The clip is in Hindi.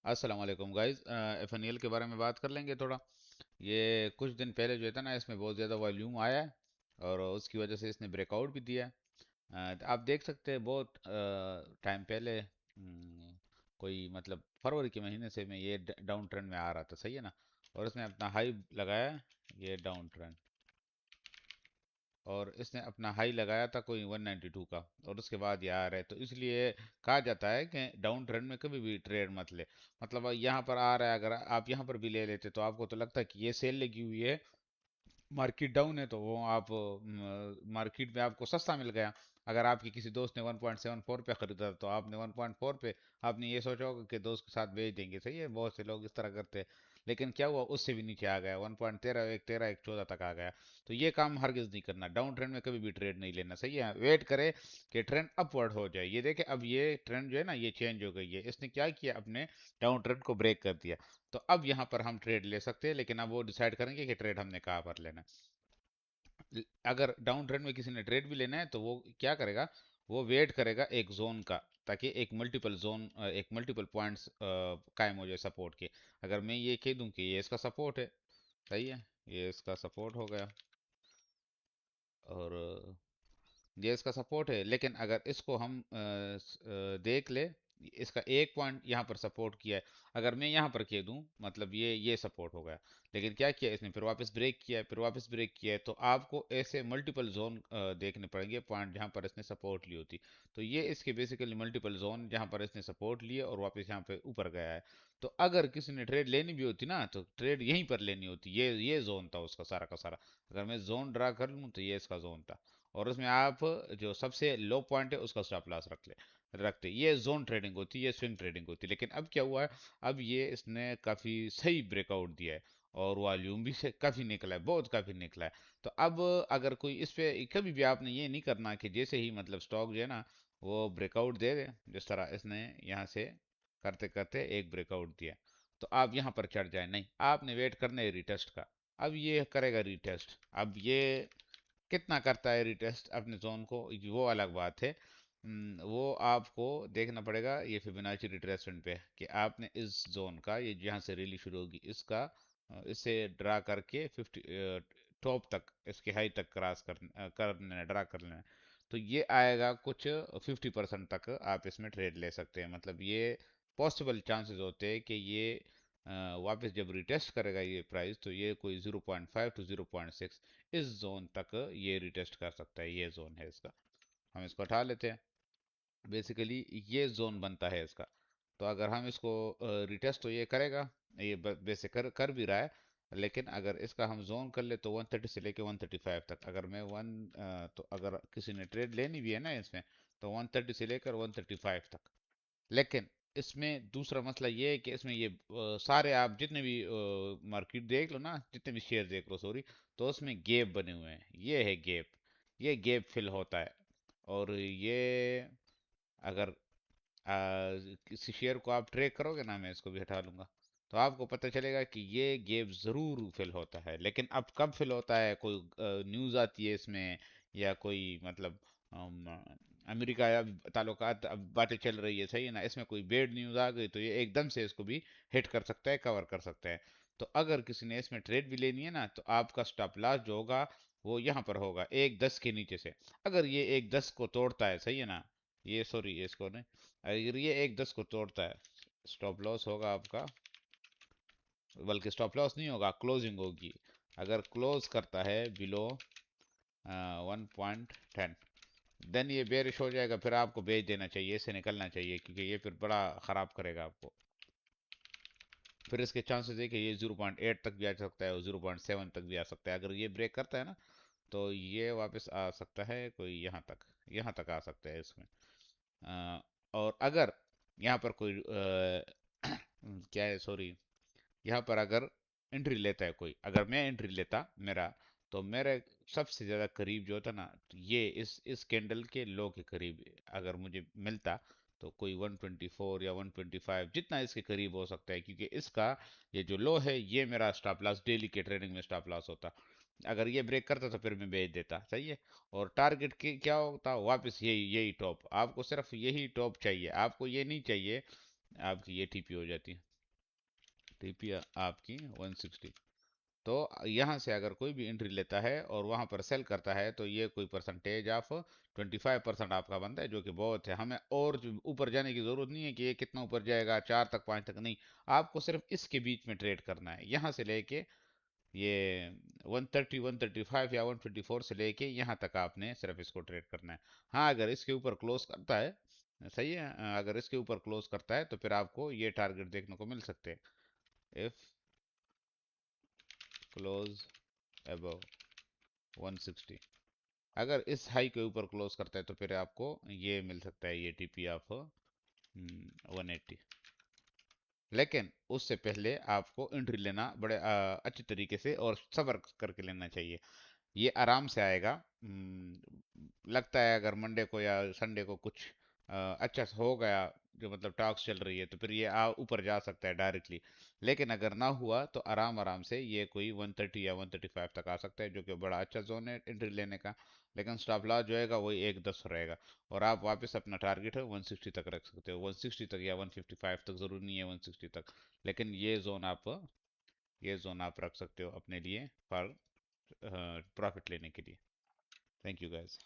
अस्सलाम वालेकुम गाइस। एफएनएल के बारे में बात कर लेंगे थोड़ा। ये कुछ दिन पहले जो था ना, इसमें बहुत ज़्यादा वॉल्यूम आया है और उसकी वजह से इसने ब्रेकआउट भी दिया है। तो आप देख सकते हैं बहुत टाइम पहले, कोई मतलब फरवरी के महीने से मैं ये डाउन ट्रेंड में आ रहा था, सही है ना। और इसने अपना हाई लगाया, ये डाउन ट्रेंड, और इसने अपना हाई लगाया था कोई 192 का, और उसके बाद ये आ रहा है। तो इसलिए कहा जाता है कि डाउन ट्रेंड में कभी भी ट्रेड मत ले। मतलब यहाँ पर आ रहा है, अगर आप यहाँ पर भी ले लेते तो आपको तो लगता है कि ये सेल लगी हुई है, मार्केट डाउन है, तो वो आप मार्केट में आपको सस्ता मिल गया। अगर आपके किसी दोस्त ने 1.74 पे खरीदा तो आपने 1.4 पे, आपने ये सोचा होगा कि दोस्त के साथ बेच देंगे, सही है, बहुत से लोग इस तरह करते हैं। लेकिन क्या हुआ, उससे भी नीचे आ गया, 1.13, एक 13, एक 14 तक आ गया। तो ये काम हरगिज नहीं करना, डाउन ट्रेंड में कभी भी ट्रेड नहीं लेना, सही है। वेट करे कि ट्रेंड अपवर्ड हो जाए। ये देखे, अब ये ट्रेंड जो है ना, ये चेंज हो गई है। इसने क्या किया, अपने डाउन ट्रेंड को ब्रेक कर दिया। तो अब यहाँ पर हम ट्रेड ले सकते हैं, लेकिन अब वो डिसाइड करेंगे कि ट्रेड हमने कहाँ पर लेना है। अगर डाउन ट्रेंड में किसी ने ट्रेड भी लेना है तो वो क्या करेगा, वो वेट करेगा एक जोन का, ताकि एक मल्टीपल जोन, एक मल्टीपल पॉइंट्स कायम हो जाए सपोर्ट के। अगर मैं ये कह दूं कि ये इसका सपोर्ट है, सही है, ये इसका सपोर्ट हो गया, और ये इसका सपोर्ट है। लेकिन अगर इसको हम देख ले, इसका एक पॉइंट यहाँ पर सपोर्ट किया है, अगर मैं यहाँ पर कह दूं, मतलब ये सपोर्ट हो गया। लेकिन क्या किया इसने, फिर वापस ब्रेक किया है, फिर वापस ब्रेक किया है। तो आपको ऐसे मल्टीपल जोन देखने पड़ेंगे, पॉइंट जहाँ पर इसने सपोर्ट ली होती। तो ये इसके बेसिकली मल्टीपल जोन जहाँ पर इसने सपोर्ट लिए और वापस यहाँ पे ऊपर गया है। तो अगर किसी ने ट्रेड लेनी भी होती ना, तो ट्रेड यहीं पर लेनी होती। ये जोन था उसका सारा का सारा। अगर मैं जोन ड्रा कर लूँ तो ये इसका जोन था, और उसमें आप जो सबसे लो पॉइंट है उसका स्टॉप लॉस रखते। ये जोन ट्रेडिंग होती है, ये स्विंग ट्रेडिंग होती है। लेकिन अब क्या हुआ है, अब ये इसने काफ़ी सही ब्रेकआउट दिया है, और वॉल्यूम भी से काफ़ी निकला है, बहुत काफ़ी निकला है। तो अब अगर कोई इस पे, कभी भी आपने ये नहीं करना कि जैसे ही मतलब स्टॉक जो है ना, वो ब्रेकआउट दे दे, जिस तरह इसने यहाँ से करते करते एक ब्रेकआउट दिया, तो आप यहाँ पर चढ़ जाए, नहीं, आपने वेट करना है रिटेस्ट का। अब ये करेगा रिटेस्ट। अब ये कितना करता है रिटेस्ट अपने जोन को, वो अलग बात है। वो आपको देखना पड़ेगा ये फिबोनाची रिट्रेसमेंट पे, कि आपने इस जोन का, ये जहाँ से रैली शुरू होगी इसका, इसे ड्रा करके 50 टॉप तक, इसके हाई तक क्रॉस करने ड्रा कर लेना है। तो ये आएगा कुछ 50% तक आप इसमें ट्रेड ले सकते हैं। मतलब ये पॉसिबल चांसेस होते हैं कि ये वापस जब रिटेस्ट करेगा ये प्राइस, तो ये कोई 0.5 टू 0.6 इस जोन तक ये रिटेस्ट कर सकता है। ये जोन है इसका, हम इसको उठा लेते हैं। बेसिकली ये जोन बनता है इसका। तो अगर हम इसको रिटेस्ट, तो ये करेगा, ये बेसिक कर भी रहा है। लेकिन अगर इसका हम जोन कर ले तो 130 से लेके 135 तक, अगर मैं तो अगर किसी ने ट्रेड लेनी भी है ना इसमें, तो 130 से लेकर 135 तक। लेकिन इसमें दूसरा मसला ये है कि इसमें ये सारे, आप जितने भी मार्केट देख लो ना, जितने भी शेयर देख लो, सॉरी, तो उसमें गैप बने हुए हैं। ये है गैप, ये गैप फिल होता है। और ये अगर किसी शेयर को आप ट्रेक करोगे ना, मैं इसको भी हटा लूंगा, तो आपको पता चलेगा कि ये गैप जरूर फिल होता है। लेकिन अब कब फिल होता है, कोई न्यूज़ आती है इसमें, या कोई मतलब अमेरिका या ताल्लुकात अब बातें चल रही है, सही है ना, इसमें कोई बेड न्यूज़ आ गई, तो ये एकदम से इसको भी हिट कर सकता है, कवर कर सकता है। तो अगर किसी ने इसमें ट्रेड भी लेनी है ना, तो आपका स्टॉप लॉस जो होगा वो यहाँ पर होगा 1.10 के नीचे से। अगर ये 1.10 को तोड़ता है, सही है ना, ये सॉरी, ये इसको नहीं, अगर ये 1.10 को तोड़ता है, स्टॉप लॉस होगा आपका, बल्कि स्टॉप लॉस नहीं होगा, क्लोजिंग होगी। अगर क्लोज करता है बिलो 1.10, देन ये बेरिश हो जाएगा, फिर आपको बेच देना चाहिए, इससे निकलना चाहिए, क्योंकि ये फिर बड़ा ख़राब करेगा आपको। फिर इसके चांसेस है कि ये 0.8 तक भी आ सकता है और 0.7 तक भी आ सकता है। अगर ये ब्रेक करता है ना, तो ये वापस आ सकता है कोई यहाँ तक, यहाँ तक आ सकता है इसमें। अ, और अगर यहाँ पर कोई क्या है, सॉरी, यहाँ पर अगर एंट्री लेता है कोई, अगर मैं एंट्री लेता मेरा, तो मेरे सबसे ज़्यादा करीब जो था ना, तो ये इस कैंडल के लो के करीब अगर मुझे मिलता, तो कोई 124 या 125 जितना इसके करीब हो सकता है, क्योंकि इसका ये जो लो है, ये मेरा स्टॉप लॉस डेली के ट्रेडिंग में स्टॉप लॉस होता। अगर ये ब्रेक करता तो फिर मैं बेच देता, सही है। और टारगेट की क्या होता, वापस यही यही टॉप, आपको सिर्फ यही टॉप चाहिए, आपको ये नहीं चाहिए आपकी ये टीपी हो जाती है। टीपी आपकी 160। तो यहाँ से अगर कोई भी एंट्री लेता है और वहाँ पर सेल करता है तो ये कोई परसेंटेज ऑफ 25% आपका बनता है, जो कि बहुत है। हमें और ऊपर जाने की ज़रूरत नहीं है कि ये कितना ऊपर जाएगा, 4 तक 5 तक नहीं। आपको सिर्फ इसके बीच में ट्रेड करना है, यहाँ से लेके ये 130 135 या 124 से लेके यहाँ तक आपने सिर्फ इसको ट्रेड करना है। हाँ, अगर इसके ऊपर क्लोज करता है, सही है, अगर इसके ऊपर क्लोज करता है तो फिर आपको ये टारगेट देखने को मिल सकते हैं। इफ क्लोज अबव 160, अगर इस हाई के ऊपर क्लोज करता है तो फिर आपको ये मिल सकता है, ये टीपी ऑफ 180। लेकिन उससे पहले आपको एंट्री लेना बड़े अच्छे तरीके से और सब्र करके लेना चाहिए। ये आराम से आएगा। लगता है अगर मंडे को या संडे को कुछ अच्छा सा हो गया, जो मतलब टॉक्स चल रही है, तो फिर ये ऊपर जा सकता है डायरेक्टली। लेकिन अगर ना हुआ तो आराम आराम से ये कोई 130 या 135 तक आ सकता है, जो कि बड़ा अच्छा जोन है एंट्री लेने का। लेकिन स्टॉप लॉस जो है वही 110 रहेगा, और आप वापस अपना टारगेट है 160 तक रख सकते हो। 160 तक या 155 तक, जरूरी नहीं है 160 तक। लेकिन ये जोन आप रख सकते हो अपने लिए फॉर प्रॉफिट लेने के लिए। Thank you guys.